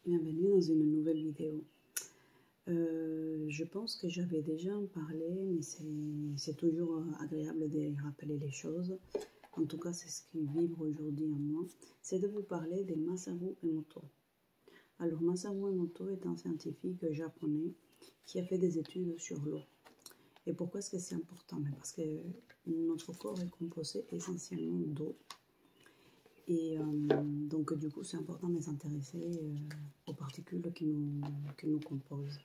Bienvenue dans une nouvelle vidéo. Je pense que j'avais déjà en parlé, mais c'est toujours agréable de rappeler les choses. En tout cas, c'est ce qui vibre aujourd'hui en moi. C'est de vous parler de Masaru Emoto. Alors, Masaru Emoto est un scientifique japonais qui a fait des études sur l'eau. Et pourquoi est-ce que c'est important? Parce que notre corps est composé essentiellement d'eau. Et donc, du coup, c'est important de s'intéresser aux particules qui nous composent.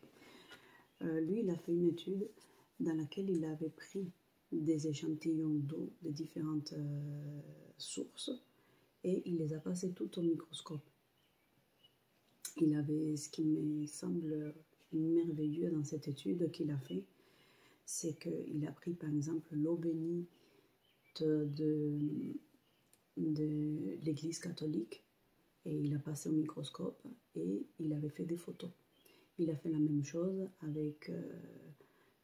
Lui, il a fait une étude dans laquelle il avait pris des échantillons d'eau de différentes sources et il les a passés tout au microscope. Il avait, ce qui me semble merveilleux dans cette étude qu'il a fait, c'est qu'il a pris par exemple l'eau bénite de l'église catholique et il a passé au microscope et il avait fait des photos. Il a fait la même chose avec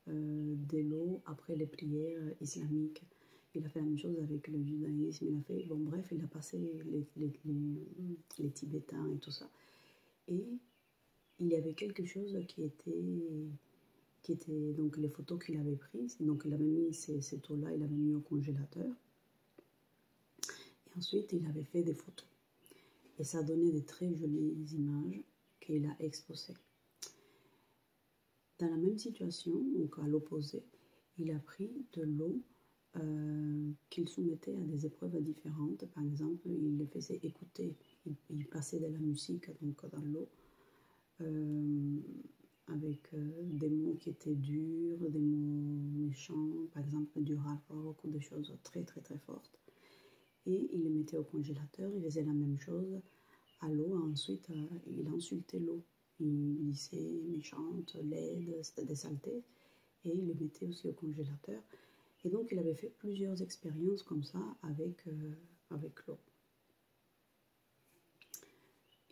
de l'eau après les prières islamiques. Il a fait la même chose avec le judaïsme. Il a fait, bon bref, il a passé les Tibétains et tout ça. Et il y avait quelque chose qui était donc les photos qu'il avait prises. Donc il avait mis cette eau-là, il avait mis au congélateur. Et ensuite, il avait fait des photos. Et ça donnait de très jolies images qu'il a exposées. Dans la même situation, donc à l'opposé, il a pris de l'eau qu'il soumettait à des épreuves différentes. Par exemple, il les faisait écouter, il passait de la musique donc, dans l'eau, avec des mots qui étaient durs, des mots méchants, par exemple du hard rock ou des choses très très très fortes. Et il les mettait au congélateur, il faisait la même chose à l'eau, ensuite il insultait l'eau. Il disait méchante, laide, c'était des saletés, et il les mettait aussi au congélateur. Et donc il avait fait plusieurs expériences comme ça avec l'eau.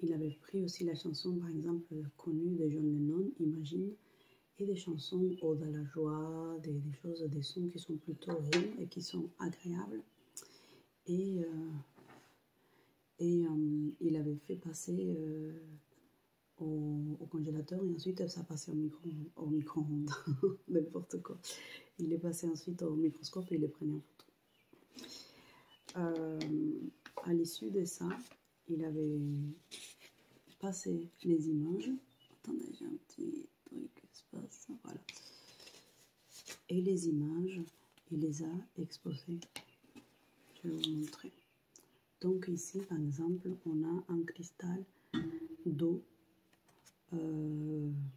Il avait pris aussi la chanson, par exemple, connue de John Lennon, Imagine, et des chansons Ode à la joie, des choses, des sons qui sont plutôt ronds et qui sont agréables. Et il avait fait passer au congélateur et ensuite ça passait au micro-ondes, n'importe quoi. Il est passé ensuite au microscope et il les prenait en photo. À l'issue de ça, il avait passé les images. Attendez, j'ai un petit truc qui se passe. Voilà. Et les images, il les a exposées. Je vais vous montrer. Donc ici, par exemple, on a un cristal d'eau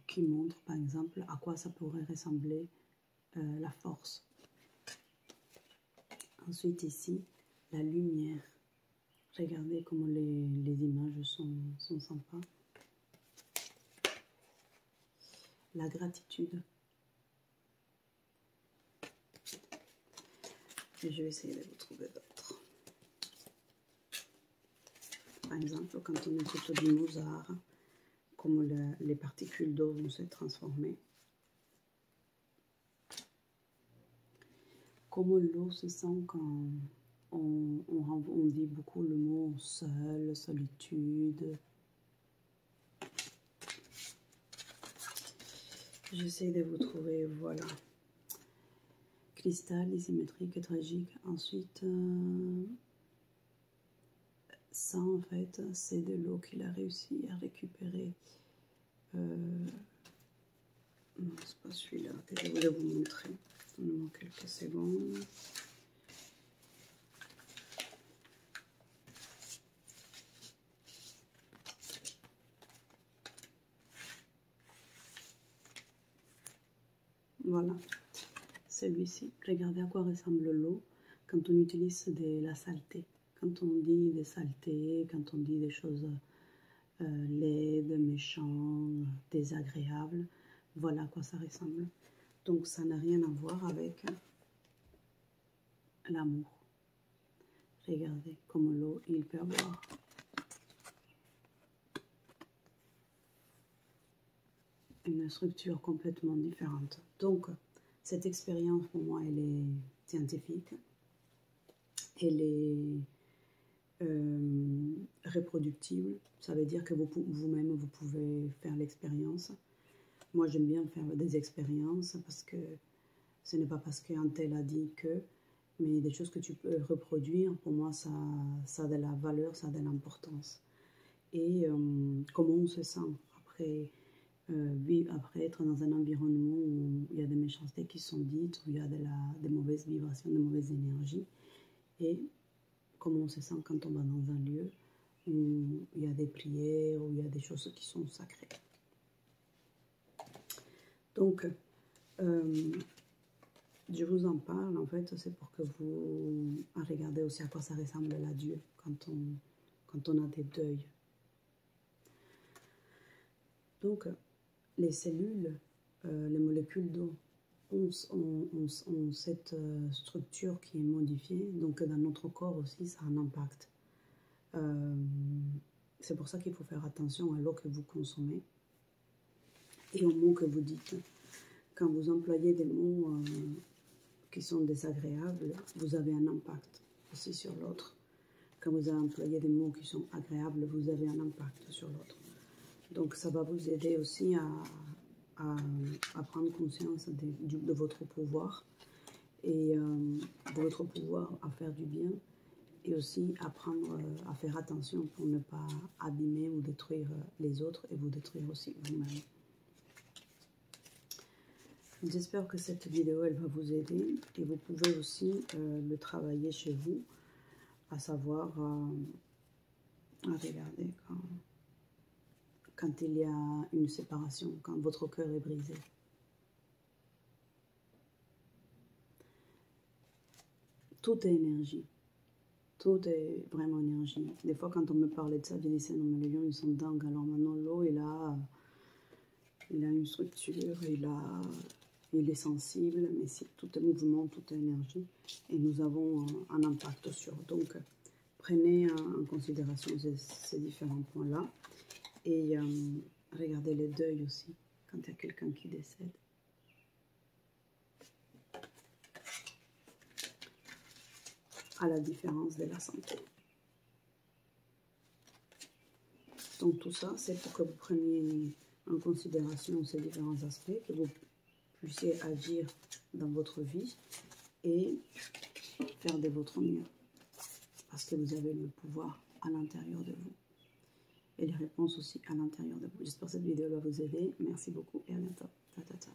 qui montre, par exemple, à quoi ça pourrait ressembler la force. Ensuite, ici, la lumière. Regardez comment les images sont sympas. La gratitude. Et je vais essayer de vous trouver d'autres. Par exemple, quand on écoute du Mozart, comment les particules d'eau vont se transformer. Comment l'eau se sent quand on dit beaucoup le mot seul, solitude. J'essaie de vous trouver, voilà. Cristal, symétrique et tragique. Ensuite, ça en fait, c'est de l'eau qu'il a réussi à récupérer. Non, c'est pas celui-là que je voulais vous montrer. Donnez-moi quelques secondes. Voilà, celui-ci. Regardez à quoi ressemble l'eau quand on utilise de la saleté. Quand on dit des saletés, quand on dit des choses laides, méchantes, désagréables, voilà à quoi ça ressemble. Donc ça n'a rien à voir avec l'amour. Regardez comme l'eau, il peut avoir une structure complètement différente. Donc, cette expérience, pour moi, elle est scientifique. Elle est reproductible. Ça veut dire que vous-même, vous pouvez faire l'expérience. Moi, j'aime bien faire des expériences parce que ce n'est pas parce qu'un tel a dit que, mais des choses que tu peux reproduire, pour moi, ça a de la valeur, ça a de l'importance. Et comment on se sent après, après être dans un environnement où il y a des méchancetés qui sont dites, où il y a des mauvaises vibrations, des mauvaises énergies, et comment on se sent quand on va dans un lieu où il y a des prières, où il y a des choses qui sont sacrées. Donc, je vous en parle, en fait, c'est pour que vous regardez aussi à quoi ça ressemble la Dieu quand on a des deuils. Donc, les cellules, les molécules d'eau ont cette structure qui est modifiée, donc dans notre corps aussi, ça a un impact. C'est pour ça qu'il faut faire attention à l'eau que vous consommez et aux mots que vous dites. Quand vous employez des mots qui sont désagréables, vous avez un impact aussi sur l'autre. Quand vous employez des mots qui sont agréables, vous avez un impact sur l'autre. Donc ça va vous aider aussi à prendre conscience de votre pouvoir et de votre pouvoir à faire du bien et aussi apprendre à faire attention pour ne pas abîmer ou détruire les autres et vous détruire aussi vous-même. J'espère que cette vidéo elle va vous aider et vous pouvez aussi le travailler chez vous, à savoir à regarder quand il y a une séparation, quand votre cœur est brisé. Tout est énergie. Tout est vraiment énergie. Des fois, quand on me parlait de ça, je disais, non, mais les gens, ils sont dingues. Alors maintenant, l'eau, il a une structure, il est sensible, mais tout est mouvement, tout est énergie. Et nous avons un impact sur. Donc, prenez en considération ces différents points-là. Et regardez les deuils aussi, quand il y a quelqu'un qui décède. À la différence de la santé. Donc tout ça, c'est pour que vous preniez en considération ces différents aspects, que vous puissiez agir dans votre vie et faire de votre mieux. Parce que vous avez le pouvoir à l'intérieur de vous. Et les réponses aussi à l'intérieur de vous. J'espère que cette vidéo va vous aider. Merci beaucoup et à bientôt. Ta, ta, ta.